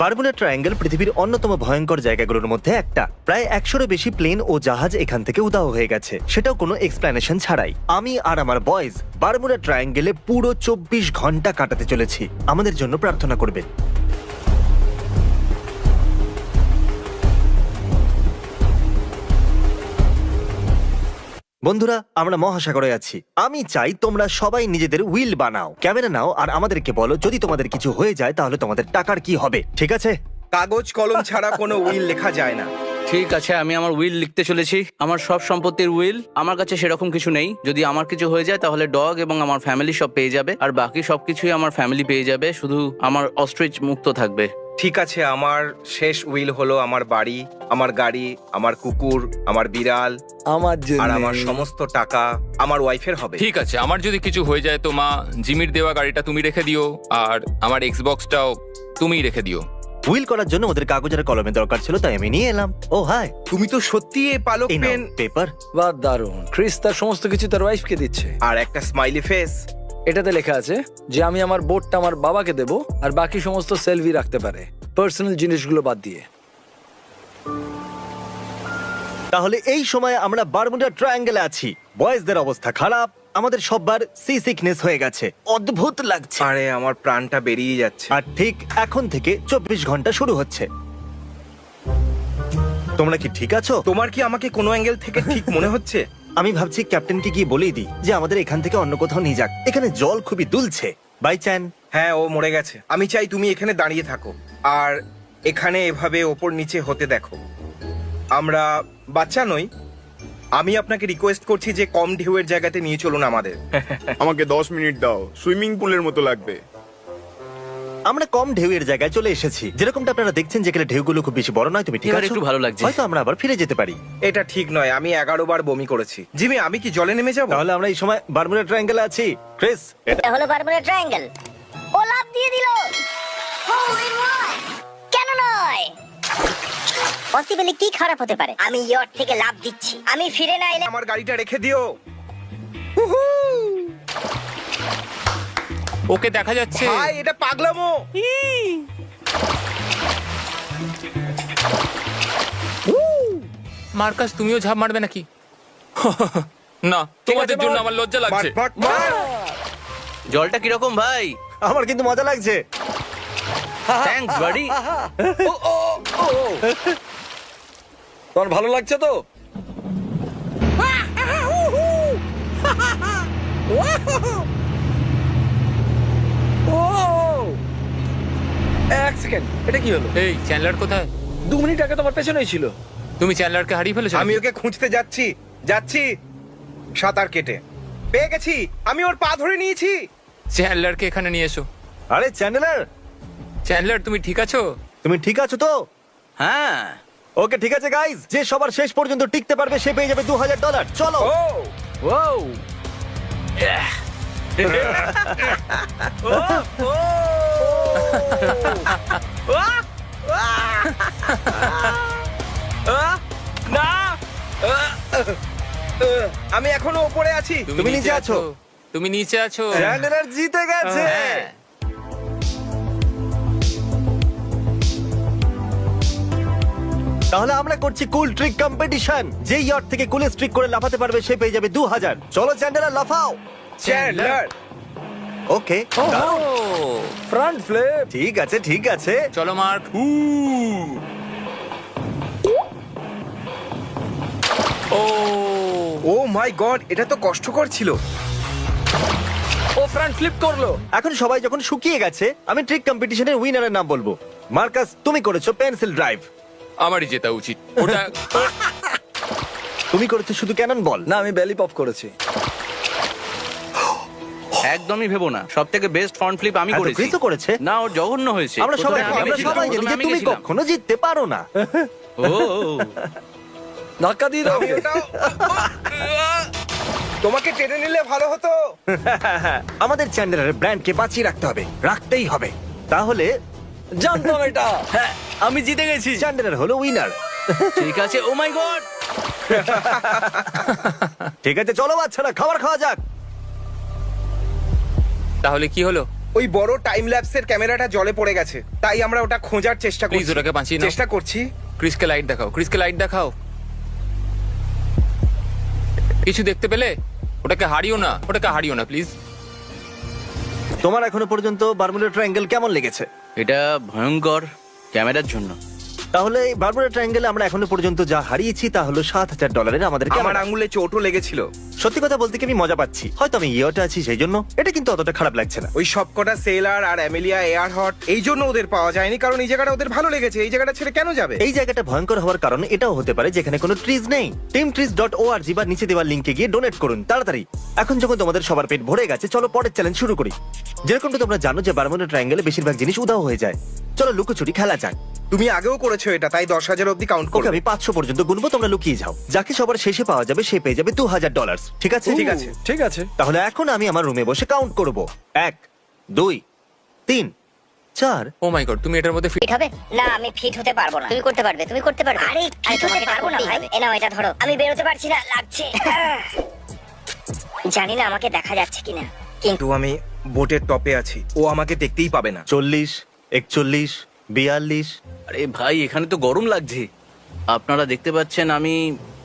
Bermuda triangle পৃথিবীর অন্যতম ভয়ঙ্কর জায়গাগুলোর মধ্যে একটা। প্রায় 100-এরও বেশি প্লেন ও জাহাজ এখান থেকে উধাও হয়ে গেছে, সেটাও কোনো এক্সপ্লেনেশন ছাড়াই। আমি আর আমার বয়েজ বারমুডা ট্রায়াঙ্গেলে পুরো 24 ঘন্টা কাটাতে চলেছি। আমাদের জন্য প্রার্থনা করবেন। বন্ধুরা, আমরা মহাসাগরে আছি। আমি চাই তোমরা সবাই নিজেদের উইল বানাও, ক্যামেরা নাও, আর আমাদেরকে বলো যদি তোমাদের কিছু হয়ে যায় তাহলে তোমাদের টাকার কি হবে, ঠিক আছে? কাগজ কলম ছাড়া কোনো উইল লেখা যায় না। ঠিক আছে, আমি আমার উইল লিখতে চলেছি। আমার সব সম্পত্তির উইল। আমার কাছে সেরকম কিছু নেই। যদি আমার কিছু হয়ে যায় তাহলে ডগ এবং আমার ফ্যামিলি সব পেয়ে যাবে, আর বাকি সবকিছুই আমার ফ্যামিলি পেয়ে যাবে। শুধু আমার অস্ট্রিচ মুক্ত থাকবে। ঠিক আছে, আমার শেষ উইল হলো আমার বাড়ি, আমার গাড়ি, আমার কুকুর, আমার বিড়াল আমার জন্য আর আমার সমস্ত টাকা আমার ওয়াইফের হবে। ঠিক আছে, আমার যদি কিছু হয়ে যায় তো মা, জিমির দেওয়া গাড়িটা তুমি রেখে দিও, আর আমার এক্সবক্সটাও তুমিই রেখে দিও। উইল করার জন্য ওদের কাগজ আর কলমের দরকার ছিল, তাই আমি নিয়ে এলাম। ও হাই, তুমি তো সত্যি এই পালক এই নাও পেন পেপার। বাহ, দারুণ। ক্রিস তার সমস্ত কিছু তার ওয়াইফকে দিচ্ছে। আর একটা স্মাইলি ফেস। এটাতে লেখা আছে যে আমি আমার বোটটা আমার বাবাকে দেব, আর বাকি সমস্ত সেলফি রাখতে পারে, পার্সোনাল জিনিসগুলো বাদ দিয়ে। তাহলে এই সময় আমরা বারমুডা ট্রায়াঙ্গেলে আছি। বয়েজদের অবস্থা খারাপ, আমাদের সববার সি সিকনেস হয়ে গেছে, অদ্ভুত লাগছে। আরে আমার প্রাণটা বেরিয়ে যাচ্ছে। আর ঠিক এখন থেকে 24 ঘন্টা শুরু হচ্ছে। তোমরা কি ঠিক আছো? তোমার কি আমাকে কোনো অ্যাঙ্গেল থেকে ঠিক মনে হচ্ছে? আমি ভাবছি ক্যাপ্টেনকে গিয়ে বলেই দিই যে আমাদের এখান থেকে অন্য কোথাও নিয়ে যাক। এখানে জল খুবই দুলছে। বাই চ্যান। হ্যাঁ, ও মরে গেছে। আমি চাই তুমি এখানে দাঁড়িয়ে থাকো আর এখানে এভাবে ওপর নিচে হতে দেখো। আমরা বাচ্চা নই। আমি আপনাকে রিকোয়েস্ট করছি যে কম ঢেউয়ের জায়গাতে নিয়ে চলুন আমাদের। আমাকে 10 মিনিট দাও, সুইমিং পুলের মতো লাগবে। আমরা কম ঢেউয়ের জায়গায় চলে এসেছি, যেরকমটা আপনারা দেখছেন, যেখানে ঢেউগুলো খুব বেশি বড় নয়। তুমি ঠিক এবার আছো? একটু ভালো লাগছে। হয়তো আমরা আবার ফিরে যেতে পারি। এটা ঠিক নয়, আমি 11 বার বমি করেছি। জিমি, আমি কি জলে নেমে যাব? তাহলে আমরা এই সময় বারমুডা ট্রায়াঙ্গেলে আছি। ক্রিস, এটা হলো বারমুডা ট্রায়াঙ্গেল। ও লাফ দিয়ে দিল। কেন নয়? পসিবলি কি খারাপ হতে পারে? আমি ইয়ট থেকে লাফ দিচ্ছি। আমি ফিরে না এলে আমার গাড়িটা রেখে দিও। ওকে দেখা যাচ্ছে। ভাই, এটা পাগলামো। মার্কাস, তুমিও ঝাঁপ মারবে নাকি? না, তোমাদের জন্য আমার লজ্জা লাগছে। মার, মার, মার। জলটা কিরকম ভাই? আমার কিন্তু মজা লাগছে। থ্যাঙ্কস বাড়ি। তোমার ভালো লাগছে তো? এক সেকেন্ড, এটা কি হলো? এই চ্যান্ডলার কোথায়? 2 মিনিট আগে তোমার পেছনেই ছিল। তুমি চ্যান্ডলারকে হারিয়ে ফেলেছো? আমি নাকি? ওকে খুঁজতে যাচ্ছি যাচ্ছি সাঁতার কেটে পেয়ে গেছি। আমি ওর পা ধরে নিয়েছি। চ্যান্ডলারকে এখানে নিয়ে এসো। আরে চ্যান্ডেলার, চ্যান্ডলার, তুমি ঠিক আছো? তুমি ঠিক আছো তো? হ্যাঁ। ওকে, ঠিক আছে গাইজ। যে সবার শেষ পর্যন্ত টিকতে পারবে সে পেয়ে যাবে $2000। চলো। ও ওয়াও, না, আমি এখনো উপরে আছি। তুমি নিচে আছো। তুমি নিচে আছো। চ্যান্ডেলার জিতে গেছে। হ্যাঁ। তাহলে আমরা করছি কুল ট্রিক কম্পিটিশন। যে ইয়ট থেকে কুলেস্ট ট্রিক করে লাফাতে পারবে সে পেয়ে যাবে 2000। চলো চ্যান্ডেলার, লাফাও। চ্যান্ডলার, ওকে, ফ্রন্ট ফ্লিপ। ঠিক আছে ঠিক আছে। চলো মার্ক। ও ও মাই গড, এটা তো কষ্টকর ছিল। ও ফ্রন্ট ফ্লিপ করলো। এখন সবাই যখন শুকিয়ে গেছে, আমি ট্রিক কম্পিটিশনের উইনারের নাম বলবো। মার্কাস, তুমি করেছো পেন্সিল ড্রাইভ। আমারই জেতা উচিত। ওটা তুমি করেছো শুধু ক্যানন বল। না, আমি বেলি পপ করেছি। একদমই ভেবো না, সব থেকে বেস্ট ফ্রন্ট ফ্লিপ আমি হ্যাঁ, তো করেছি। ক্রিসও করেছে। না, ওর জঘন্য হয়েছে। আমরা সবাই প্রথমে আমি আমরা গেছিলাম, সবাই জানি প্রথমে যে আমি তুমি গেছিলাম। কখনো জিততে পারো না। ও ধাক্কা দিয়ে দাও। আমি ওটাও তোমাকে টেনে নিলে ভালো হতো। আমাদের চ্যান্ডেলারের ব্র্যান্ডকে বাঁচিয়ে রাখতে হবে, রাখতেই হবে। তাহলে জানতাম এটা। হ্যাঁ, আমি জিতে গেছি। চ্যান্ডেলার হলো উইনার। ঠিক আছে। ও মাই গড। ঠিক আছে, চলো বাচ্চারা, খাবার খাওয়া যাক। তাহলে কি হলো? ওই বড় টাইম ল্যাপসের ক্যামেরাটা জলে পড়ে গেছে, তাই আমরা ওটা খোঁজার চেষ্টা প্লিজ করছি। ওটাকে বাঁচিয়ে নাও। চেষ্টা করছি। ক্রিসকে লাইট দেখাও, ক্রিসকে লাইট দেখাও। কিছু দেখতে পেলে? ওটাকে হারিও না, ওটাকে হারিও না প্লিজ। তোমার এখনো পর্যন্ত বারমুডা ট্রায়াঙ্গেল কেমন লেগেছে? এটা ভয়ঙ্কর ক্যামেরার জন্য। তাহলে এই বারমুডা ট্রায়াঙ্গেলে আমরা এখনো পর্যন্ত যা হারিয়েছি তা হলো $7,000 আমাদের আমার ক্যামেরা। আঙুলে চোটও লেগেছিল। সত্যি কথা বলতে কি আমি মজা পাচ্ছি, হয়তো আমি ইয়েটা আছি সেই জন্য। এটা কিন্তু অতটা খারাপ লাগছে না। ওই সবকটা সেলার আর অ্যামেলিয়া এয়ার হট এই জন্য ওদের পাওয়া যায়নি, কারণ এই জায়গাটা ওদের ভালো লেগেছে। এই জায়গাটা ছেড়ে কেন যাবে? এই জায়গাটা ভয়ঙ্কর হওয়ার কারণ এটাও হতে পারে যেখানে কোনো ট্রিজ নেই। teamtrees.org বা নিচে দেওয়ার লিংকে গিয়ে ডোনেট করুন তাড়াতাড়ি। এখন যখন তোমাদের সবার পেট ভরে গেছে, চলো পরের চ্যালেঞ্জ শুরু করি। যেরকমটা তোমরা জানো যে বারমুডা ট্রায়াঙ্গেলে বেশিরভাগ জিনিস উধাও হয়ে যায়। চলো লুকোচুরি খেলা যাক। তুমি আগেও করেছো এটা, তাই 10,000 অব্দি কাউন্ট ওকে, করো। আমি 500 পর্যন্ত গুনবো, তোমরা লুকিয়ে যাও। যাকে সবার শেষে পাওয়া যাবে সে পেয়ে যাবে $2,000। ঠিক আছে? ঠিক আছে। ঠিক আছে। তাহলে এখন আমি আমার রুমে বসে কাউন্ট করব। 1 2 3 4। ও মাই গড, তুমি এটার মধ্যে ফিট হবে না? আমি ফিট হতে পারবো না। তুমি করতে পারবে, তুমি করতে পারবে। আরে তোমাকে পারবো না ভাই। এ নাও এটা ধরো। আমি বেরোতে পারছি না, লাগছে। জানি না আমাকে দেখা যাচ্ছে কিনা। কিন্তু আমি বোটের টপে আছি, ও আমাকে দেখতেই পাবে না। 40 41 42। আরে ভাই, এখানে তো গরম লাগছে। আপনারা দেখতে পাচ্ছেন আমি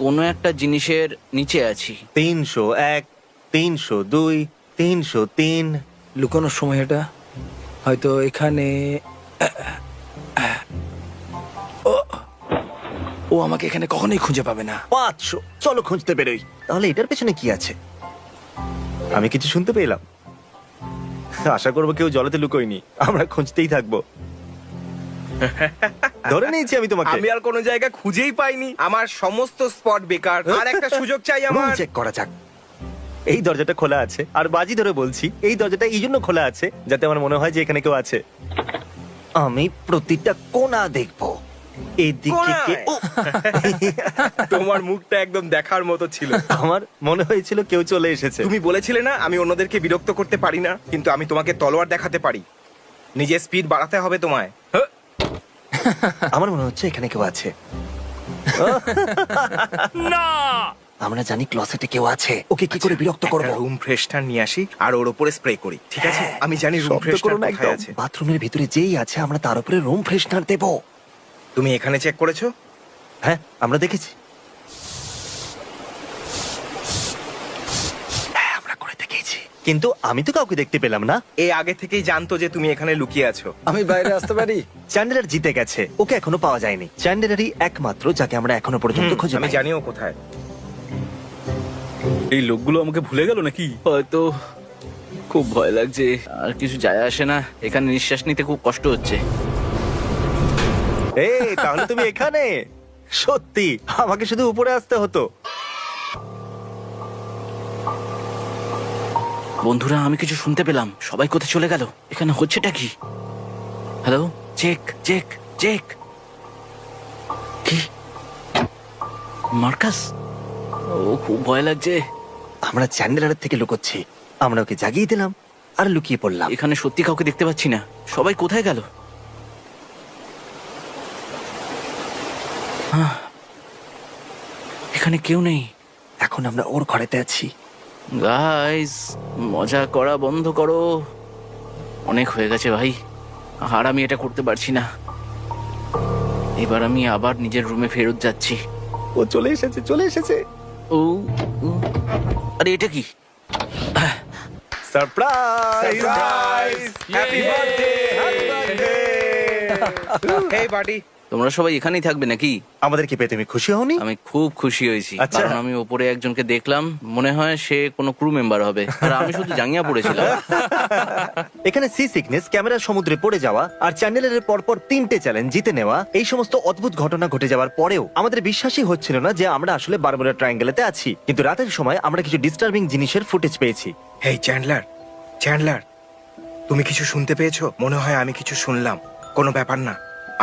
কোনো একটা জিনিসের নিচে আছি। 301 302 303। লুকানোর সময় এটা হয়তো এখানে। ও আমাকে এখানে কখনোই খুঁজে পাবে না। 500। চলো খুঁজতে বেরোই। তাহলে এটার পেছনে কি আছে? আমি কিছু শুনতে পেলাম। আশা করবো কেউ জলেতে লুকোয়নি। আমরা খুঁজতেই থাকবো। ধরে নিয়েছি আমি তোমাকে। আমি আর কোনো জায়গা খুঁজেই পাইনি। আমার সমস্ত স্পট বেকার। আর একটা সুযোগ চাই আমার। চেক করা যাক। এই দরজাটা খোলা আছে, আর বাজি ধরে বলছি এই দরজাটা এই জন্য খোলা আছে যাতে আমার মনে হয় যে এখানে কেউ আছে। আমি প্রতিটা কোণা দেখবো। এদিকে কোণায়? ও, তোমার মুখটা একদম দেখার মতো ছিল। আমার মনে হয়েছিল কেউ চলে এসেছে। তুমি বলেছিলে না আমি অন্যদেরকে বিরক্ত করতে পারি না, কিন্তু আমি তোমাকে তলোয়ার দেখাতে পারি। নিজের স্পিড বাড়াতে হবে তোমায়। আমার মনে হচ্ছে এখানে কেউ আছে। না। আমরা জানি ক্লসেটে কেউ আছে। ওকে কি করে বিরক্ত করবো? রুম ফ্রেশনার নিয়ে আসি আর ওর উপরে স্প্রে করি, ঠিক আছে? আমি জানি রুম শব্দ করো ফ্রেশনার না কোথায় একদম। আছে। বাথরুমের ভিতরে যেই আছে আমরা তার উপরে রুম ফ্রেশনার দেবো। তুমি এখানে চেক করেছো? হ্যাঁ, আমরা দেখেছি। হ্যাঁ, আমরা করে দেখেছি। কিন্তু আমি তো কাউকে দেখতে পেলাম না। এ আগে থেকেই জানতো যে তুমি এখানে লুকিয়ে আছো। আমি বাইরে আসতে পারি? চ্যান্ডেলার জিতে গেছে, ওকে এখনো পাওয়া যায়নি। চ্যান্ডেলারই একমাত্র যাকে আমরা এখনো পর্যন্ত খুঁজে আমি পাইনি। জানিও কোথায়। এই লোকগুলো আমাকে ভুলে গেল নাকি? হয়তো। খুব ভয় লাগছে। আর কিছু যায় আসে না, এখানে নিঃশ্বাস নিতে খুব কষ্ট হচ্ছে। এই, তাহলে তুমি এখানে? সত্যি আমাকে শুধু উপরে আসতে হতো। বন্ধুরা, আমি কিছু শুনতে পেলাম। সবাই কোথায় চলে গেল? এখানে হচ্ছেটা কি? Hello, check check check. কি? মার্কাস? ও, খুব ভয় লাগছে। আমরা চ্যান্ডেলারের থেকে লুকোচ্ছি। আমরা ওকে জাগিয়ে দিলাম আর লুকিয়ে পড়লাম। এখানে সত্যি কাউকে দেখতে পাচ্ছি না। সবাই কোথায় গেল? এখানে কেউ নেই। এখন আমরা ওর ঘরেতে আছি। গাইস, মজা করা বন্ধ করো। অনেক হয়ে গেছে ভাই, আর আমি এটা করতে পারছি না। এবার আমি আবার নিজের রুমে ফেরত যাচ্ছি। ও চলে এসেছে, চলে এসেছে। ও ও, আরে এটা কি? Surprise! Surprise! Happy birthday! Happy birthday! Hey buddy. তোমরা সবাই এখানেই থাকবে নাকি? আমাদেরকে পেয়ে তুমি খুশি হওনি? আমি খুব খুশি হয়েছি, আচ্ছা। কারণ আমি ওপরে একজনকে দেখলাম, মনে হয় সে কোনো ক্রু মেম্বার হবে, আর আমি শুধু জাঙ্গিয়া পড়েছিলাম। এখানে সি সিকনেস, ক্যামেরা সমুদ্রে পড়ে যাওয়া, আর চ্যান্ডেলের পরপর 3টে চ্যালেঞ্জ জিতে নেওয়া, এই সমস্ত অদ্ভুত ঘটনা ঘটে যাওয়ার পরেও আমাদের বিশ্বাসই হচ্ছিল না যে আমরা আসলে বারমুডা ট্রায়াঙ্গেলেতে আছি। কিন্তু রাতের সময় আমরা কিছু ডিস্টার্বিং জিনিসের ফুটেজ পেয়েছি। হেই চ্যান্ডলার, চ্যান্ডলার, তুমি কিছু শুনতে পেয়েছো? মনে হয় আমি কিছু শুনলাম। কোনো ব্যাপার না,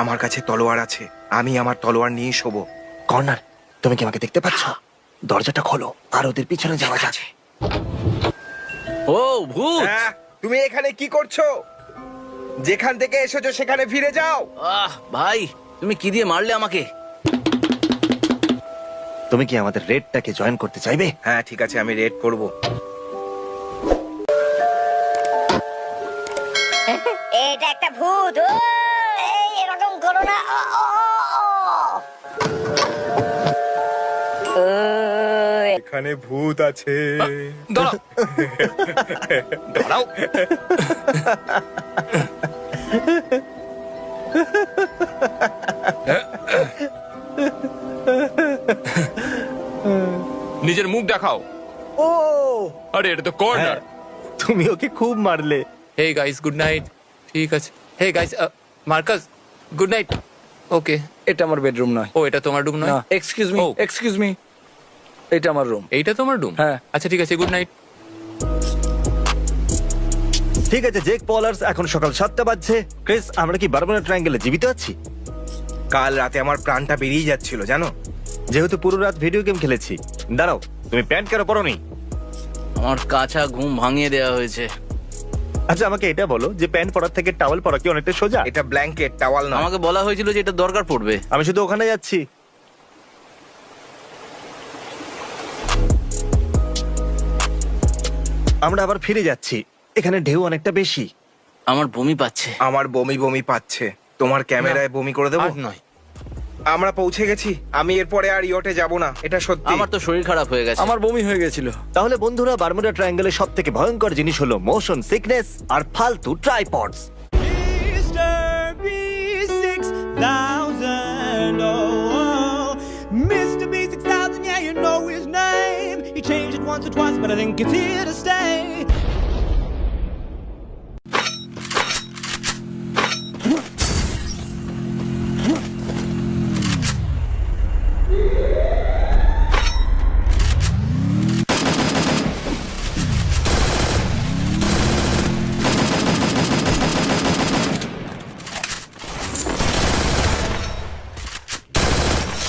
আমার কাছে তলোয়ার আছে। আমি আমার তলোয়ার নিয়ে শোবো। কর্নার, তুমি কি আমাকে দেখতে পাচ্ছ? দরজাটা খোলো আর ওদের পিছনে যাওয়া যাচ্ছে। ও ভূত! হ্যাঁ, তুমি এখানে কি করছো? যেখান থেকে এসেছো সেখানে ফিরে যাও। আহ ভাই, তুমি কি দিয়ে মারলে আমাকে? তুমি কি আমাদের রেডটাকে জয়েন করতে চাইবে? হ্যাঁ ঠিক আছে, আমি রেড করব। এখানে ভূত আছে। দাঁড়াও দাঁড়াও নিজের মুখ দেখাও। ও আরে এটা তো কর্নার। তুমি ওকে খুব মারলে। Hey guys good night. ঠিক আছে। Hey guys Marcus good night. Okay. এটা আমার বেডরুম নয়। ও এটা তোমার রুম নয়? না, এক্সকিউজ মি, ও। এক্সকিউজ মি, এটা আমার রুম। এইটা তোমার রুম? হ্যাঁ। আচ্ছা ঠিক আছে, গুড নাইট। ঠিক আছে জেক পলার্স, এখন সকাল 7টা বাজছে। ক্রিস, আমরা কি বারমুডা ট্রায়াঙ্গেলে জীবিত আছি? কাল রাতে আমার প্রাণটা বেরিয়ে যাচ্ছিল জানো। যেহেতু পুরো রাত ভিডিও গেম খেলেছি। দাঁড়াও, তুমি প্যান্ট কেন পরোনি? আমার কাঁচা ঘুম ভাঙিয়ে দেওয়া হয়েছে। আচ্ছা আমাকে এটা বলো যে প্যান্ট পরার থেকে টাওয়েল পরা কি অনেকটা সোজা? এটা ব্ল্যাঙ্কেট, টাওয়াল নয়। আমাকে বলা হয়েছিল যে এটা দরকার পড়বে। আমি শুধু ওখানে যাচ্ছি। আমরা আবার ফিরে যাচ্ছি। এখানে ঢেউ অনেকটা বেশি। আমার বমি পাচ্ছে। আমার বমি বমি পাচ্ছে। তোমার ক্যামেরায় বমি করে দেবো? আর নয়। আমরা পৌঁছে গেছি। আমি এরপরে আর ইয়টে যাব না, এটা সত্যি। আমার তো শরীর খারাপ হয়ে গেছে। আমার বমি হয়ে গেছিল। তাহলে বন্ধুরা, বারমুডা ট্রায়াঙ্গেলের সব থেকে ভয়ঙ্কর জিনিস হলো মোশন সিকনেস আর ফালতু tripods. Mr. B6000, oh, Mr. B6000, yeah, you know his name. He changed it once or twice, but I think it's here to stay.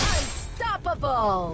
Unstoppable!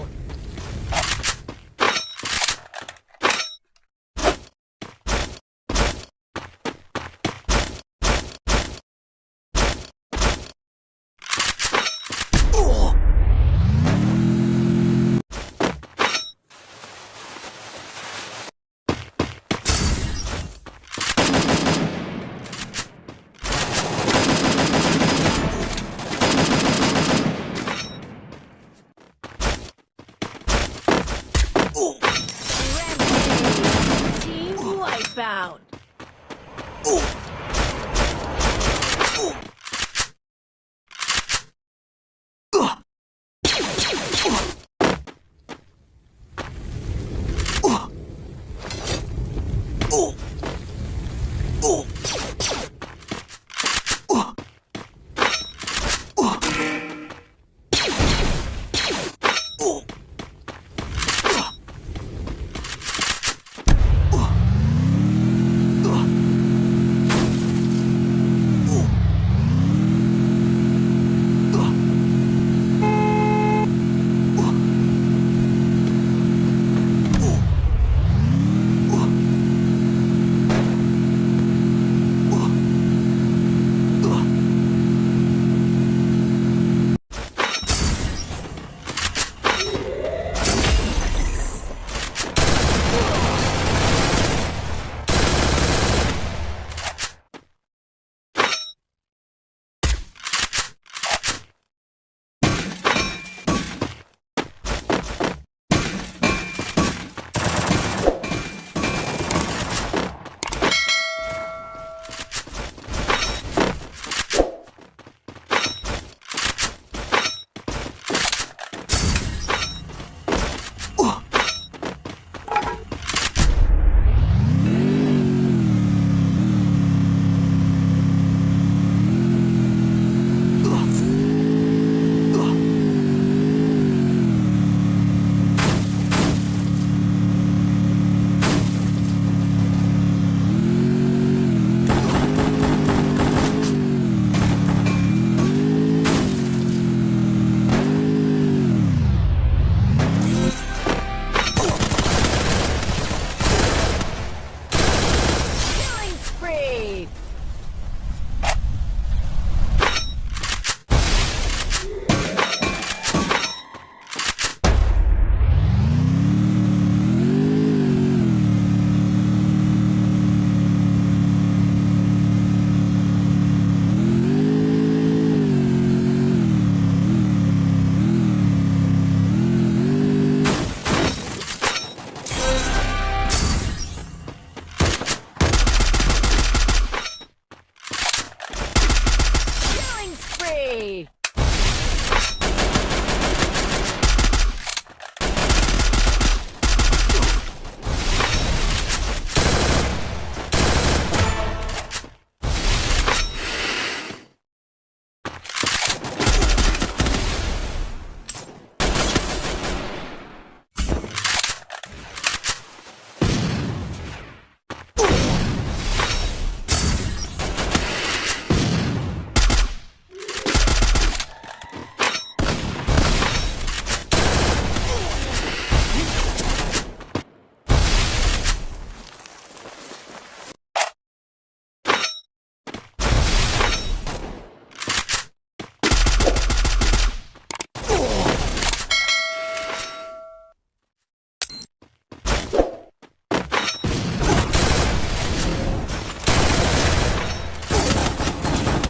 free.